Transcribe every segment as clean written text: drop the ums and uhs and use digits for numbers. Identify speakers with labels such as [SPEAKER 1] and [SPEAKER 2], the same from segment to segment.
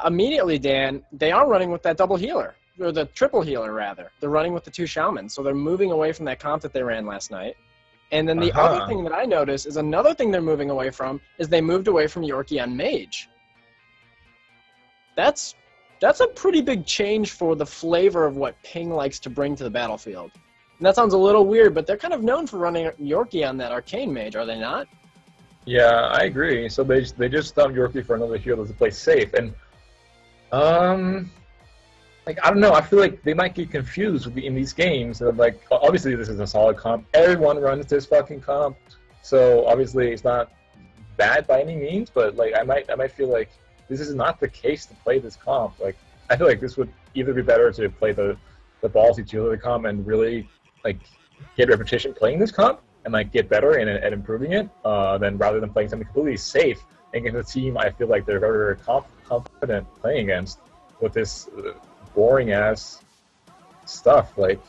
[SPEAKER 1] Immediately, Dan, they are running with that double healer, or the triple healer, rather. They're running with the 2 shamans, so they're moving away from that comp that they ran last night. And then the other thing that I noticed is another thing they're moving away from is they moved away from Yorkie on Mage. That's a pretty big change for the flavor of what Ping likes to bring to the battlefield. And that sounds a little weird, but they're kind of known for running Yorkie on that Arcane Mage, are they not?
[SPEAKER 2] Yeah, I agree. So they just dumped Yorkie for another healer to play safe, and like, I don't know. I feel like they might get confused in these games. Like, obviously this is a solid comp. Everyone runs this fucking comp, so obviously it's not bad by any means. But like, I might feel like this is not the case to play this comp. Like, I feel like this would either be better to play the ballsy two-healer comp and really like get repetition playing this comp and like get better at improving it, than rather than playing something completely safe against a team I feel like they're very, very confident playing against with this boring ass stuff. Like,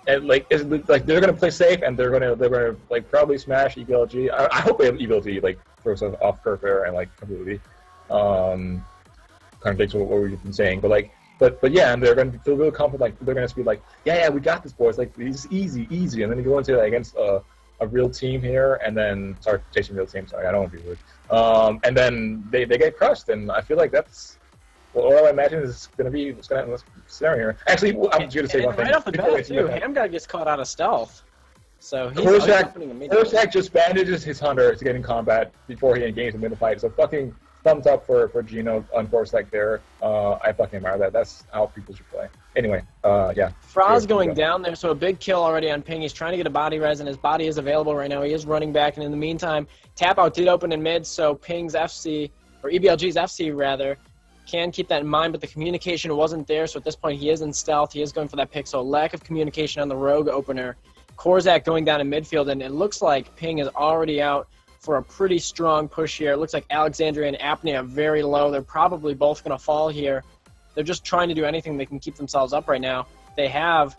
[SPEAKER 2] and like they're gonna play safe and they're gonna like probably smash EBLG. I hope they have EBLG like throws us off curve there and like completely contradicts what we've been saying. But like. But yeah, and they're going to feel real confident, like they're going to be like, yeah, we got this, boys. Like, this is easy. And then you go into against a real team here, and then start chasing real team. Sorry, I don't want to be rude. And then they get crushed, and I feel like that's what I imagine is going to be what's going to happen in this scenario here. Actually, I'm just going to say one thing.
[SPEAKER 1] Right off the bat, too, Hamguy gets caught out of stealth. So he's opening immediately.
[SPEAKER 2] Korsak just bandages his hunter to get in combat before he engages him in the fight. So fucking thumbs up for Gino on Korsak there. I fucking admire that. That's how people should play. Anyway, yeah.
[SPEAKER 1] Fraz going down there, so a big kill already on Ping. He's trying to get a body res, and his body is available right now. He is running back, and in the meantime, tap out did open in mid, so Ping's FC, or EBLG's FC rather, can keep that in mind, but the communication wasn't there, so at this point he is in stealth. He is going for that pick, so lack of communication on the rogue opener. Korsak going down in midfield, and it looks like Ping is already out for a pretty strong push here. It looks like Alexandria and Apnea very low. They're probably both going to fall here. They're just trying to do anything they can keep themselves up right now. They have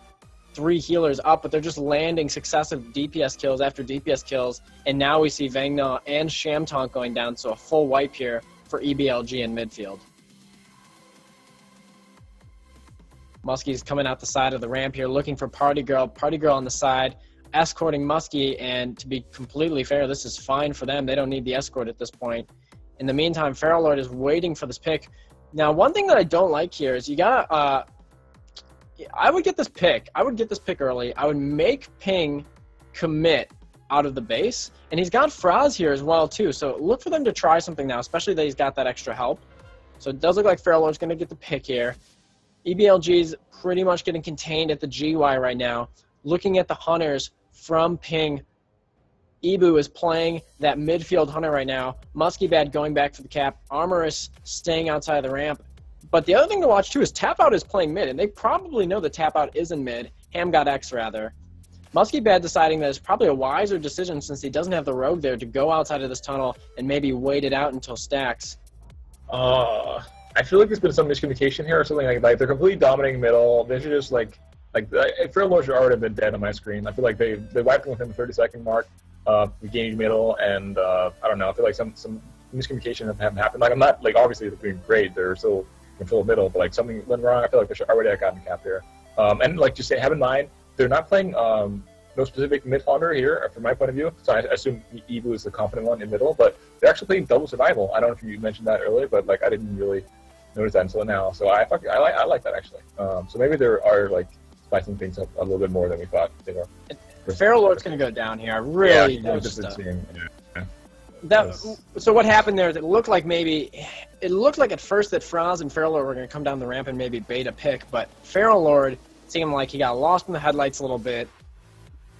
[SPEAKER 1] 3 healers up, but they're just landing successive DPS kills after DPS kills. And now we see Vangna and Shamtonk going down, so a full wipe here for EBLG in midfield. Muskie's coming out the side of the ramp here, looking for Party Girl. Party Girl on the side, escorting Muskie, and to be completely fair, this is fine for them. They don't need the escort at this point. In the meantime, Feral Lord is waiting for this pick. Now, one thing that I don't like here is you gotta, I would get this pick. I would get this pick early. I would make Ping commit out of the base, and he's got Fraz here as well, too. So look for them to try something now, especially that he's got that extra help. So it does look like Feral Lord's gonna get the pick here. EBLG's pretty much getting contained at the GY right now. Looking at the hunters from Ping, Ibu is playing that midfield hunter right now. Muskie Bad going back for the cap. Armorous staying outside of the ramp. But the other thing to watch, too, is Tap Out is playing mid, and they probably know that Tap Out is in mid. Ham got X, rather. Muskie Bad deciding that it's probably a wiser decision since he doesn't have the rogue there to go outside of this tunnel and maybe wait it out until stacks.
[SPEAKER 2] I feel like there's been some miscommunication here or something like they're completely dominating middle. They should just like Feral Lord should already have been dead on my screen. I feel like they wiped him within the 30-second mark. We gained middle, and I don't know. I feel like some miscommunication have happened. Like, I'm not like obviously they're doing great. They're still control middle, but like something went wrong. I feel like they should already have gotten capped here. And like just have in mind they're not playing no specific mid hunter here from my point of view. So I assume Evu is the confident one in middle, but they're actually playing double survival. I don't know if you mentioned that earlier, but like I didn't really notice that until now. So I like that actually. So maybe there are like spicing things up a little bit more than we thought they were.
[SPEAKER 1] Feral Lord's going to go down here. I really So what happened there is it looked like at first that Fraz and Feral Lord were going to come down the ramp and maybe bait a pick, but Feral Lord seemed like he got lost in the headlights a little bit,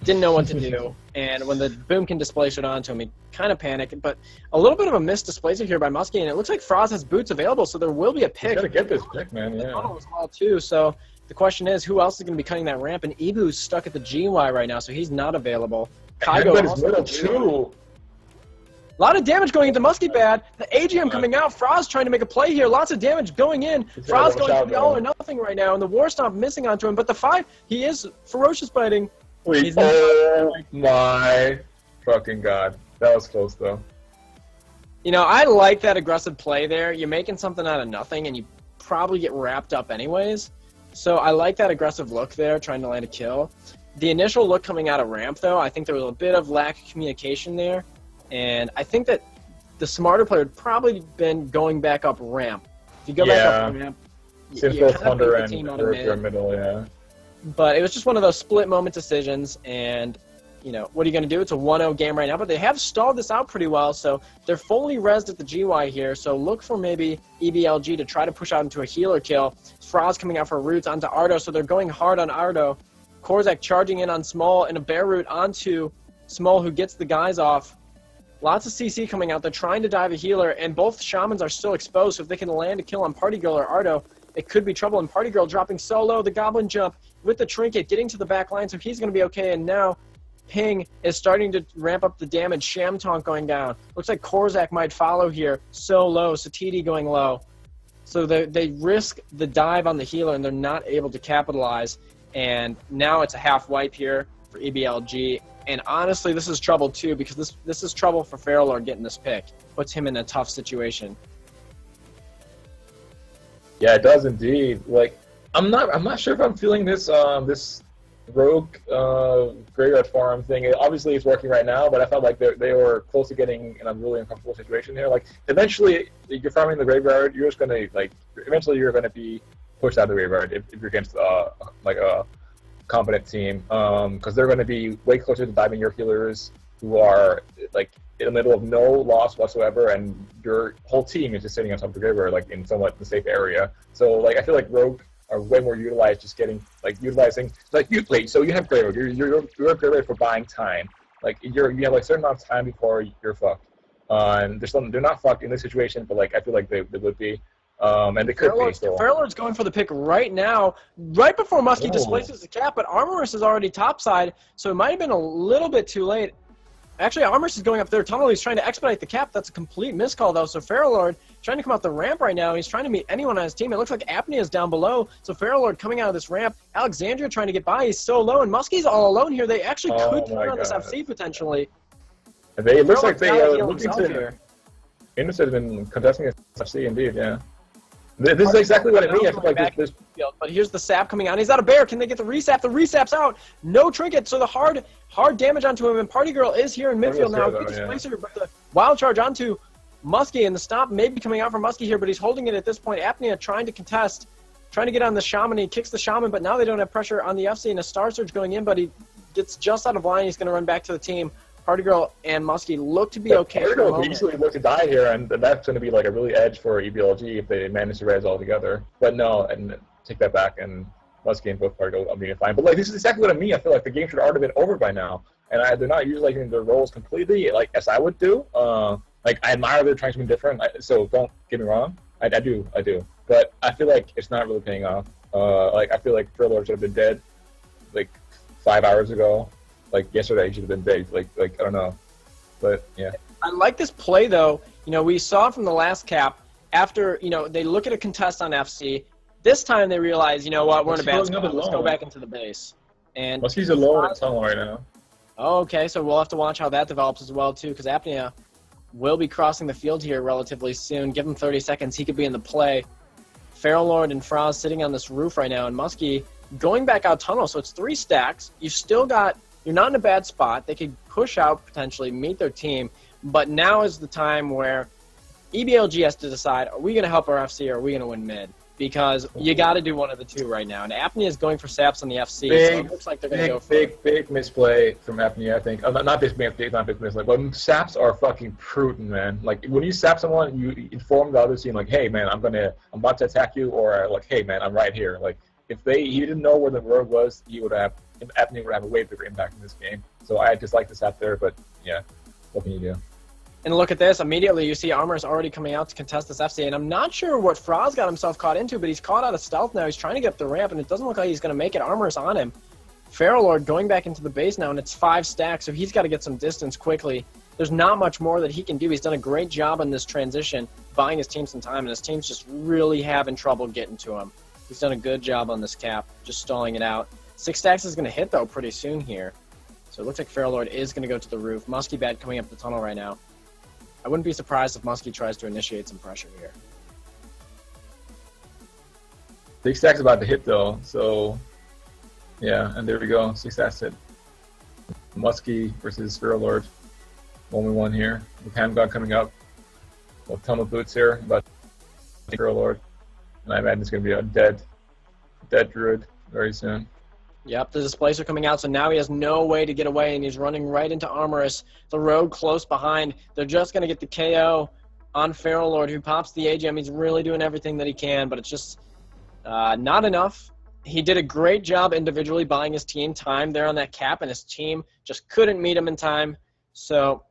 [SPEAKER 1] didn't know what to do, and when the boomkin displacer onto him, he kind of panicked. But a little bit of a missed displacer here by Muskie, and it looks like Fraz has boots available, so there will be a pick.
[SPEAKER 2] He's got to get this pick, man. Yeah.
[SPEAKER 1] As well too. So the question is, who else is going to be cutting that ramp? And Ibu's stuck at the GY right now, so he's not available.
[SPEAKER 2] Kygo also too.
[SPEAKER 1] A lot of damage going into Muskie Bad. The AGM coming out. Fraz trying to make a play here. Lots of damage going in. Fraz going for the all or nothing right now, and the War Stomp missing onto him. But the 5, he is ferocious biting.
[SPEAKER 2] Oh my fucking god. That was close though.
[SPEAKER 1] You know, I like that aggressive play there. You're making something out of nothing, and you probably get wrapped up anyways. So I like that aggressive look there, trying to land a kill. The initial look coming out of ramp, though, I think there was a bit of lack of communication there. And I think that the smarter player would probably been going back up ramp. If you go back up ramp,
[SPEAKER 2] seems
[SPEAKER 1] you
[SPEAKER 2] both
[SPEAKER 1] kind of
[SPEAKER 2] Thunder
[SPEAKER 1] beat the team
[SPEAKER 2] and
[SPEAKER 1] out of mid.
[SPEAKER 2] middle, yeah.
[SPEAKER 1] But it was just one of those split moment decisions, and you know, what are you going to do? It's a 1-0 game right now, but they have stalled this out pretty well, so they're fully rezzed at the GY here, so look for maybe EBLG to try to push out into a healer kill. Fraz coming out for roots onto Ardo, so they're going hard on Ardo. Korzak charging in on Small and a bear root onto Small, who gets the guys off. Lots of CC coming out. They're trying to dive a healer, and both Shamans are still exposed, so if they can land a kill on Party Girl or Ardo, it could be trouble. And Party Girl dropping so low, the Goblin jump with the trinket, getting to the back line, so he's going to be okay, and now Ping is starting to ramp up the damage. Sham Taunt going down. Looks like Korzak might follow here. So low. Satiti going low. So they risk the dive on the healer, and they're not able to capitalize. And now it's a half wipe here for EBLG. And honestly, this is trouble too, because this is trouble for Feralord getting this pick. Puts him in a tough situation.
[SPEAKER 2] Yeah, it does indeed. Like, I'm not sure if I'm feeling this this rogue graveyard farm thing. Obviously it's working right now, but I felt like they were close to getting in a really uncomfortable situation here. Like, eventually you're farming the graveyard, you're just gonna, like, eventually you're gonna be pushed out of the graveyard if you're against like a competent team, because they're gonna be way closer to diving your healers who are like in the middle of no loss whatsoever, and your whole team is just sitting on top of the graveyard, like in somewhat the safe area. So like I feel like rogue are way more utilized, just getting like utilizing like you play. So you have graveyard. You're graveyard for buying time. Like you have like a certain amount of time before you're fucked. And they're not fucked in this situation, but like I feel like they would be. And they could be. So.
[SPEAKER 1] Fairlord's going for the pick right now, right before Muskie displaces the cap, but Armorous is already topside, so it might have been a little bit too late. Actually, Armorous is going up their tunnel. He's trying to expedite the cap. That's a complete miscall, though. So Feralord trying to come out the ramp right now. He's trying to meet anyone on his team. It looks like Apnea is down below. So Feralord coming out of this ramp. Alexandria trying to get by. He's so low, and Muskie's all alone here. They actually could turn on this FC potentially.
[SPEAKER 2] It looks like they are looking to interested in contesting this FC, indeed, yeah. This is exactly what I mean. I feel like this.
[SPEAKER 1] But here's the sap coming out. He's out of bear. Can they get the resap? The resap's out. No trinket. So the hard damage onto him. And Party Girl is here in midfield now. Good displacer, but the wild charge onto Muskie, and the stomp may be coming out from Muskie here, but he's holding it at this point. Apnea trying to contest, trying to get on the Shaman. He kicks the Shaman, but now they don't have pressure on the FC, and a Star Surge going in, but he gets just out of line. He's going to run back to the team. Party Girl and Muskie look to be okay.
[SPEAKER 2] Party Girl easily look to die here, and that's going to be like a really edge for EBLG if they manage to res all together. But no, and take that back, and Muskie and both Party Girl are being fine. But like this is exactly what I mean. I feel like the game should already been over by now, and they're not utilizing their roles completely, like as I would do. Like I admire they're trying something different, so don't get me wrong. I do, but I feel like it's not really paying off. Like I feel like Feralord should have been dead, like 5 hours ago. Like yesterday, he should have been big. Like I don't know, but yeah.
[SPEAKER 1] I like this play though. You know, we saw from the last cap after they look at a contest on FC. This time they realize, you know what, we're in a bad spot. Let's go back into the base. And
[SPEAKER 2] Muskie's alone in tunnel right now.
[SPEAKER 1] Oh, okay, so we'll have to watch how that develops as well too, because Apnea will be crossing the field here relatively soon. Give him 30 seconds, he could be in the play. Feralord and Fraz sitting on this roof right now, and Muskie going back out tunnel. So it's 3 stacks. You're not in a bad spot. They could push out, potentially, meet their team. But now is the time where EBLG has to decide, are we going to help our FC or are we going to win mid? Because you got to do one of the two right now. And Apnea is going for saps on the FC, so it looks like they're going to go for
[SPEAKER 2] big misplay from Apnea, I think. Not big misplay, but saps are fucking prudent, man. Like, when you sap someone, you inform the other team, like, hey, man, I'm about to attack you, or like, hey, man, I'm right here. Like, if he didn't know where the rogue was, Apnea would have a way bigger impact in this game. So I just like this out there, but yeah, what can you do?
[SPEAKER 1] And look at this. Immediately, you see Armor's already coming out to contest this FC, and I'm not sure what Fraz got himself caught into, but he's caught out of stealth now. He's trying to get up the ramp, and it doesn't look like he's going to make it. Armor's on him. Feralord going back into the base now, and it's 5 stacks, so he's got to get some distance quickly. There's not much more that he can do. He's done a great job on this transition, buying his team some time, and his team's just really having trouble getting to him. He's done a good job on this cap, just stalling it out. 6 stacks is going to hit, though, pretty soon here. So it looks like Feralord is going to go to the roof. Muskie Bat coming up the tunnel right now. I wouldn't be surprised if Muskie tries to initiate some pressure here.
[SPEAKER 2] Big stack's about to hit though, so yeah, and there we go. 6 stacks hit. Muskie versus Feral Lord. 1v1 here. With Handgun coming up. Well, ton of boots here, but Feral Lord. And I imagine it's gonna be a dead druid very soon.
[SPEAKER 1] Yep, the Displacer coming out, so now he has no way to get away, and he's running right into Armorous. The Rogue close behind. They're just going to get the KO on Feral Lord, who pops the AGM. He's really doing everything that he can, but it's just not enough. He did a great job individually buying his team time there on that cap, and his team just couldn't meet him in time. So,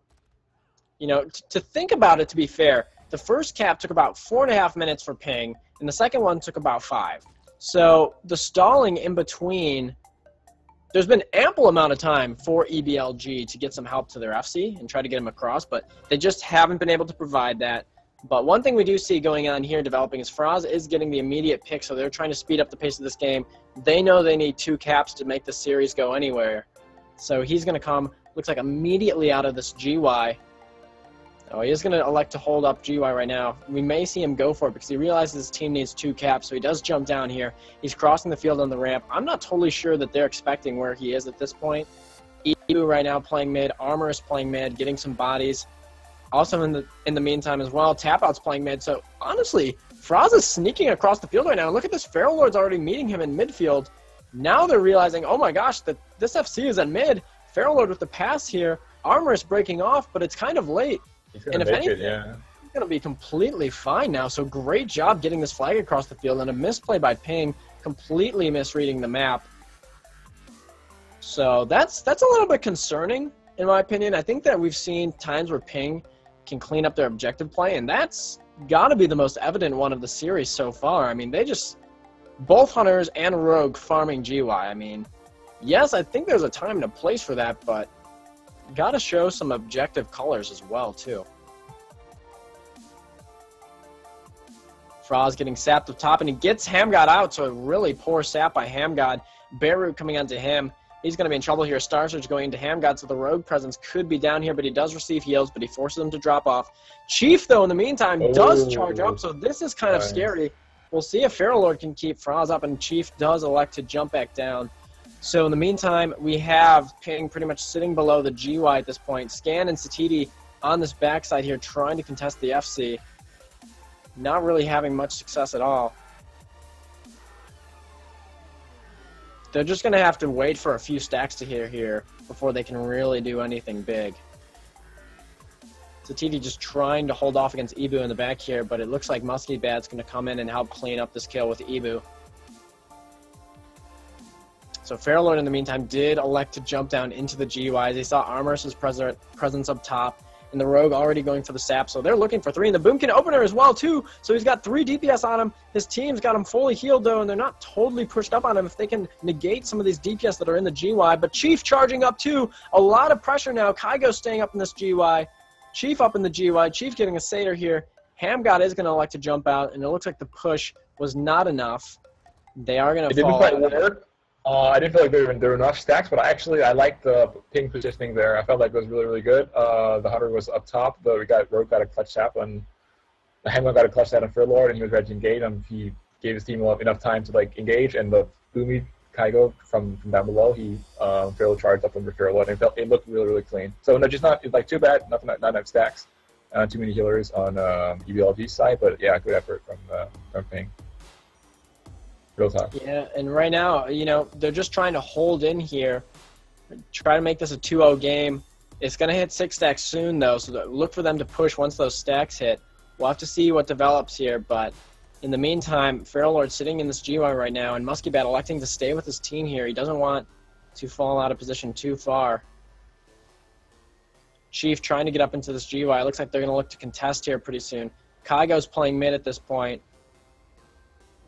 [SPEAKER 1] you know, to think about it, to be fair, the first cap took about 4.5 minutes for ping, and the second one took about 5. So the stalling in between, there's been ample amount of time for EBLG to get some help to their FC and try to get them across, but they just haven't been able to provide that. But one thing we do see going on here developing is Fraz is getting the immediate pick, so they're trying to speed up the pace of this game. They know they need 2 caps to make the series go anywhere. So he's going to come, looks like immediately out of this GY. Oh, he is going to elect to hold up GY right now. We may see him go for it because he realizes his team needs 2 caps, so he does jump down here. He's crossing the field on the ramp. I'm not totally sure that they're expecting where he is at this point. Ebu right now playing mid. Armor is playing mid, getting some bodies. Also in the meantime as well, Tap Out's playing mid. So honestly, Fraz is sneaking across the field right now. Look at this, Feral Lord's already meeting him in midfield. Now they're realizing, oh my gosh, that this FC is at mid. Feral Lord with the pass here. Armor is breaking off, but it's kind of late. And if anything, he's going to be completely fine now. So great job getting this flag across the field, and a misplay by Ping, completely misreading the map. So that's a little bit concerning, in my opinion. I think that we've seen times where Ping can clean up their objective play, and that's got to be the most evident one of the series so far. I mean, they just, both Hunters and Rogue farming GY. I mean, yes, I think there's a time and a place for that, but got to show some objective colors as well, too. Fraz getting sapped up top, and he gets Hamgod out, so a really poor sap by Hamgod. Bearroot coming onto him. He's going to be in trouble here. Star Surge going into Hamgod, so the Rogue presence could be down here, but he does receive heals, but he forces them to drop off. Chief, though, in the meantime, does charge up, so this is kind of scary. We'll see if Feral Lord can keep Fraz up, and Chief does elect to jump back down. So in the meantime, we have Ping pretty much sitting below the GY at this point. Scan and Satiti on this backside here trying to contest the FC. Not really having much success at all. They're just going to have to wait for a few stacks to hit here before they can really do anything big. Satiti just trying to hold off against Ebu in the back here, but it looks like Muskie Bad's going to come in and help clean up this kill with Ebu. So Feral Lord, in the meantime, did elect to jump down into the GYs. They saw Armorous' presence up top, and the Rogue already going for the sap. So they're looking for 3, and the Boomkin opener as well, too. So he's got 3 DPS on him. His team's got him fully healed, though, and they're not totally pushed up on him if they can negate some of these DPS that are in the GY. But Chief charging up, too. A lot of pressure now. Kygo staying up in this GY. Chief up in the GY. Chief getting a Satyr here. Hamgod is going to elect to jump out, and it looks like the push was not enough. They are going to fall.
[SPEAKER 2] It didn't quite work. I didn't feel like there were enough stacks, but I liked the Ping positioning there. I felt like it was really, really good. The Hunter was up top, but Rogue got a clutch tap, and Hamlin got a clutch tap on Feral Lord, and he was ready to engage, and he gave his team enough time to like engage, and the Boomy Kygo from down below, he Feral charged up under Feral Lord, and it looked really, really clean. So no, just not like too bad, not enough stacks, too many healers on EBLG's side, but yeah, good effort from Ping.
[SPEAKER 1] Yeah, and right now, you know, they're just trying to hold in here, try to make this a 2-0 game. It's going to hit 6 stacks soon, though, so look for them to push once those stacks hit. We'll have to see what develops here, but in the meantime, Feral Lord sitting in this GY right now, and Muskie Bat electing to stay with his team here. He doesn't want to fall out of position too far. Chief trying to get up into this GY. Looks like they're going to look to contest here pretty soon. Kygo's playing mid at this point.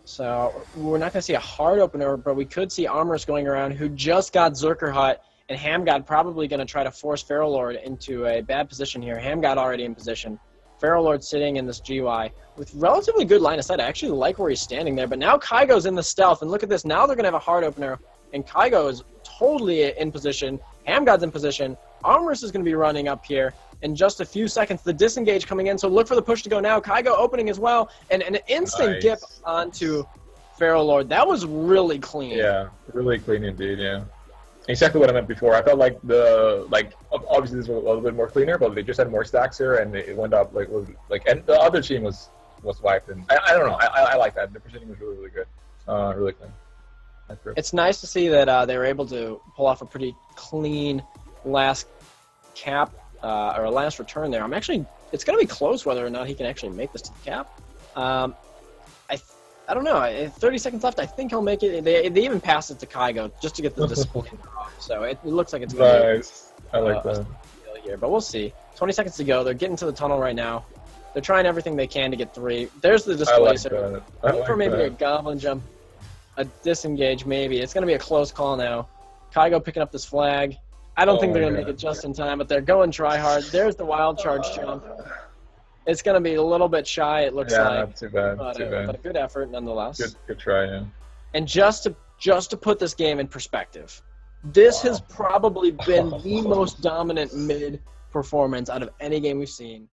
[SPEAKER 1] So we're not going to see a hard opener, but we could see Armorous going around, who just got Zerker Hut, and Hamgod probably going to try to force Feral Lord into a bad position here. Hamgod already in position. Feral Lord sitting in this GY with relatively good line of sight. I actually like where he's standing there, but now Kygo's in the stealth, and look at this. Now they're going to have a hard opener, and Kygo is totally in position. Hamgod's in position. Armorous is going to be running up here, in just a few seconds. The disengage coming in, so look for the push to go now. Kygo opening as well, and an instant dip onto Pharaoh Lord. That was really clean.
[SPEAKER 2] Yeah, really clean indeed, yeah. Exactly what I meant before. I felt like obviously this was a little bit more cleaner, but they just had more stacks here, and it went up and the other team was wiped. And I don't know. I like that. The positioning was really good, really clean.
[SPEAKER 1] It's nice to see that they were able to pull off a pretty clean last cap or a last return there. It's going to be close whether or not he can actually make this to the cap. I don't know. 30 seconds left. I think he'll make it. They even passed it to Kygo just to get the display off. So it looks like it's going to be
[SPEAKER 2] nice. I like that.
[SPEAKER 1] Here, but we'll see. 20 seconds to go. They're getting to the tunnel right now. They're trying everything they can to get 3. There's the displacer. Look for maybe a goblin jump, a disengage maybe. It's going to be a close call now. Kygo picking up this flag. I don't think they're going to make it just in time, but they're going try hard. There's the wild charge jump. It's going to be a little bit shy, it looks like.
[SPEAKER 2] Yeah, not too bad.
[SPEAKER 1] But a good effort nonetheless.
[SPEAKER 2] Good try, yeah.
[SPEAKER 1] And just to put this game in perspective, this has probably been the most dominant mid performance out of any game we've seen.